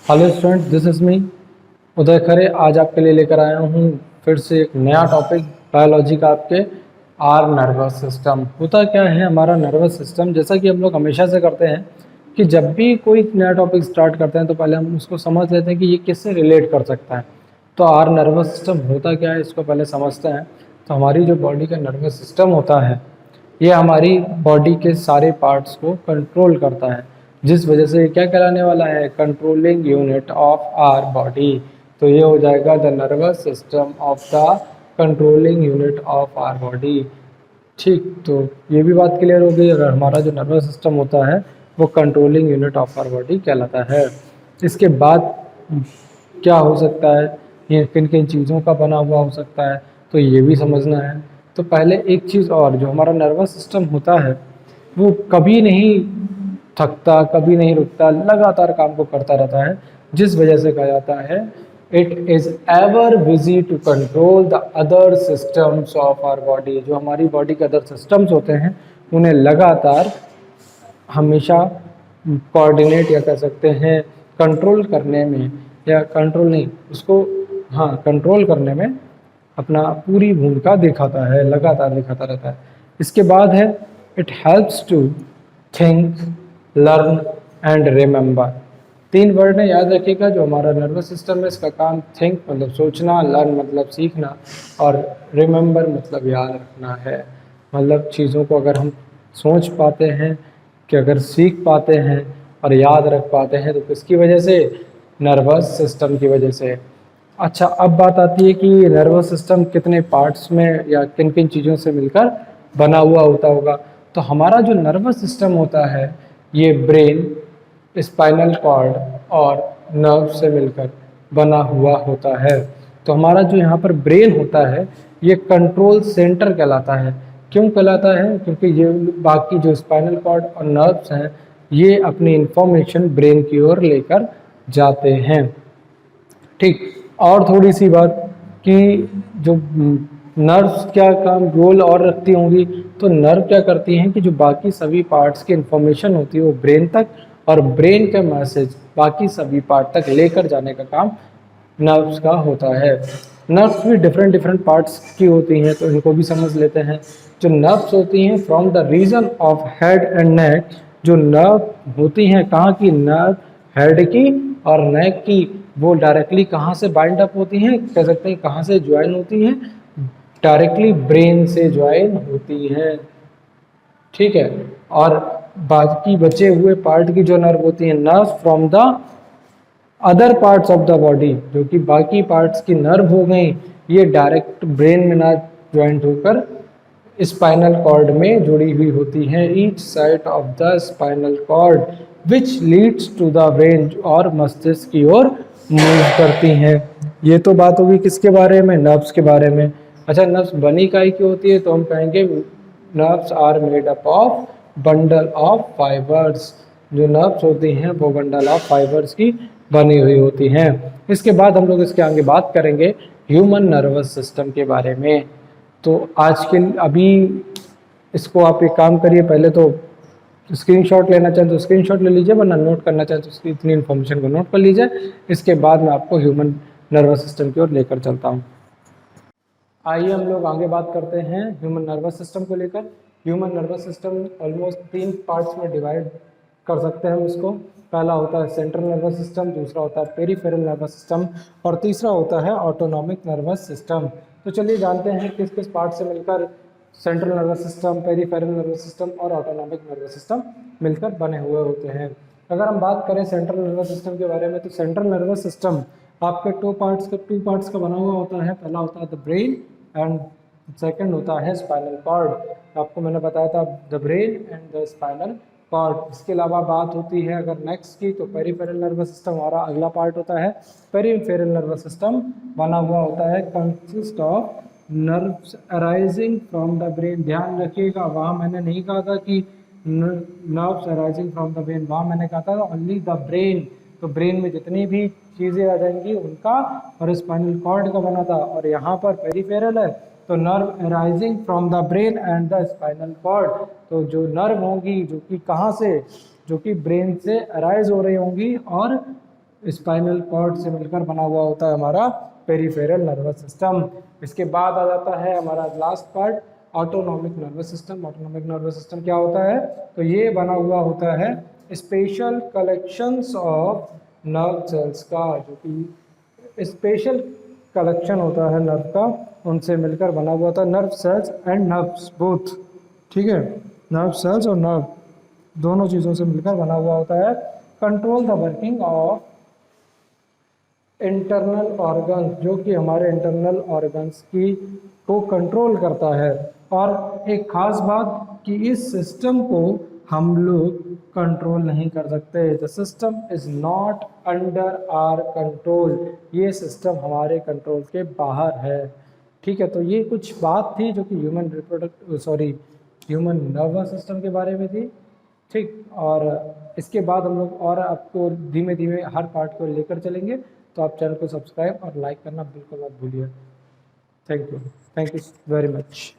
Hello student, this is me Uday Khare. आज आपके लिए लेकर आया हूँ फिर से एक नया टॉपिक बायोलॉजी का। आपके आर नर्वस सिस्टम होता क्या है। हमारा नर्वस सिस्टम, जैसा कि हम लोग हमेशा से करते हैं कि जब भी कोई नया टॉपिक स्टार्ट करते हैं तो पहले हम उसको समझ लेते हैं कि ये किससे रिलेट कर सकता है। तो आर नर्वस सिस्टम होता क्या है, इसको पहले समझते हैं। तो हमारी जो बॉडी का नर्वस सिस्टम होता है, ये हमारी बॉडी के सारे पार्ट्स को कंट्रोल करता है, जिस वजह से ये क्या कहलाने वाला है, controlling unit of our body. तो ये हो जाएगा the nervous system of the controlling unit of our body. ठीक, तो ये भी बात क्लियर हो गई। अगर हमारा जो नर्वस सिस्टम होता है वो controlling unit of our body कहलाता है। इसके बाद क्या हो सकता है, ये किन किन चीज़ों का बना हुआ हो सकता है, तो ये भी समझना है। तो पहले एक चीज़ और, जो हमारा नर्वस सिस्टम होता है वो कभी नहीं थकता, कभी नहीं रुकता, लगातार काम को करता रहता है, जिस वजह से कहा जाता है it is ever busy to control the other systems of our body. जो हमारी बॉडी के अदर सिस्टम्स होते हैं उन्हें लगातार हमेशा कोऑर्डिनेट या कह सकते हैं कंट्रोल करने में, या कंट्रोल नहीं उसको, हाँ कंट्रोल करने में अपना पूरी भूमिका दिखाता है, लगातार दिखाता रहता है। इसके बाद है it helps to think, learn and remember. तीन वर्ड है, याद रखिएगा। जो हमारा नर्वस सिस्टम है इसका काम थिंक मतलब सोचना, लर्न मतलब सीखना, और रिमेंबर मतलब याद रखना है। मतलब चीज़ों को अगर हम सोच पाते हैं, कि अगर सीख पाते हैं और याद रख पाते हैं, तो किसकी वजह से, नर्वस सिस्टम की वजह से। अच्छा, अब बात आती है कि नर्वस सिस्टम कितने पार्ट्स में या किन किन चीज़ों से मिलकर बना हुआ होता होगा। तो हमारा जो नर्वस सिस्टम होता है ये ब्रेन, स्पाइनल कॉर्ड और नर्व से मिलकर बना हुआ होता है। तो हमारा जो यहाँ पर ब्रेन होता है ये कंट्रोल सेंटर कहलाता है। क्यों कहलाता है, क्योंकि ये बाकी जो स्पाइनल कॉर्ड और नर्व्स हैं ये अपनी इंफॉर्मेशन ब्रेन की ओर लेकर जाते हैं। ठीक, और थोड़ी सी बात कि जो नर्व्स क्या काम रोल और रखती होंगी। तो नर्व क्या करती हैं कि जो बाकी सभी पार्ट्स की इंफॉर्मेशन होती है वो ब्रेन तक, और ब्रेन का मैसेज बाकी सभी पार्ट तक लेकर जाने का काम नर्व्स का होता है। नर्व्स भी डिफरेंट डिफरेंट पार्ट्स की होती हैं, तो इनको भी समझ लेते हैं। जो नर्व्स होती हैं from the region of head and neck, जो नर्व होती हैं कहाँ की, नर्व हेड की और नेक की, वो डायरेक्टली कहाँ से बाइंड अप होती हैं, कह सकते हैं कहाँ से ज्वाइन होती हैं, डायरेक्टली ब्रेन से ज्वाइन होती हैं। ठीक है, और बाकी बचे हुए पार्ट की जो नर्व होती हैं, nerve from the other parts of the body, जो कि बाकी पार्ट्स की नर्व हो गई, ये डायरेक्ट ब्रेन में ना ज्वाइंट होकर स्पाइनल कॉर्ड में जुड़ी हुई होती हैं। Each side of the spinal cord which leads to the brain, और मस्तिष्क की ओर मूव करती हैं। ये तो बात होगी किसके बारे में, नर्व्स के बारे में। अच्छा, नर्व्स बनी काहे की होती है, तो हम कहेंगे nerves are made up of bundle of fibres. जो नर्व्स होती हैं वो बंडल ऑफ फाइबर्स की बनी हुई होती हैं। इसके बाद हम लोग इसके आगे बात करेंगे ह्यूमन नर्वस सिस्टम के बारे में। तो आज के अभी इसको आप एक काम करिए, पहले तो स्क्रीनशॉट लेना चाहें तो स्क्रीनशॉट ले लीजिए, वरना नोट करना चाहें तो उसकी इतनी इन्फॉर्मेशन को नोट कर लीजिए। इसके बाद मैं आपको ह्यूमन नर्वस सिस्टम की ओर लेकर चलता हूँ। आइए हम लोग आगे बात करते हैं ह्यूमन नर्वस सिस्टम को लेकर। Human nervous system almost 3 parts में डिवाइड कर सकते हैं हम इसको। पहला होता है सेंट्रल नर्वस सिस्टम, दूसरा होता है पेरिफेरल नर्वस सिस्टम, और तीसरा होता है ऑटोनॉमिक नर्वस सिस्टम। तो चलिए जानते हैं किस किस पार्ट से मिलकर central nervous system, peripheral nervous system और ऑटोनॉमिक नर्वस सिस्टम मिलकर बने हुए होते हैं। अगर हम बात करें सेंट्रल नर्वस सिस्टम के बारे में, तो सेंट्रल नर्वस सिस्टम आपके टू पार्ट्स का बना हुआ होता है। पहला होता है द ब्रेन एंड सेकंड होता है स्पाइनल कॉर्ड। आपको मैंने बताया था the brain and the spinal cord. इसके अलावा बात होती है अगर नेक्स्ट की, तो पेरिफेरल नर्वस सिस्टम हमारा अगला पार्ट होता है। पेरिफेरल नर्वस सिस्टम बना हुआ होता है consist of nerves arising from the brain. ध्यान रखिएगा, वहाँ मैंने नहीं कहा था कि nerves arising from the brain, वहाँ मैंने कहा था ओनली द ब्रेन। तो ब्रेन में जितनी भी चीज़ें आ जाएंगी उनका और स्पाइनल कॉर्ड का बना था, और यहाँ पर पेरिफेरल है तो nerve arising from the brain and the spinal cord. तो जो नर्व होंगी जो कि कहाँ से, जो कि ब्रेन से अराइज हो रही होंगी और स्पाइनल कॉर्ड से मिलकर बना हुआ होता है हमारा पेरिफेरल नर्वस सिस्टम। इसके बाद आ जाता है हमारा last part, autonomic nervous system. Autonomic nervous system क्या होता है? तो ये बना हुआ होता है special collections of nerve cells का, जो कि स्पेशल कलेक्शन होता है नर्व का, उनसे मिलकर बना हुआ था। Nerve cells and nerves both, ठीक है, नर्व सेल्स और नर्व दोनों चीज़ों से मिलकर बना हुआ होता है। Control the working of internal organ, जो कि हमारे इंटरनल ऑर्गन्स की को कंट्रोल करता है। और एक खास बात कि इस सिस्टम को हम लोग कंट्रोल नहीं कर सकते। The system is not under our control, ये सिस्टम हमारे कंट्रोल के बाहर है। ठीक है, तो ये कुछ बात थी जो कि ह्यूमन नर्वस सिस्टम के बारे में थी। ठीक, और इसके बाद हम लोग और आपको धीमे धीमे हर पार्ट को लेकर चलेंगे। तो आप चैनल को सब्सक्राइब और लाइक करना बिल्कुल मत भूलिए। Thank you very much.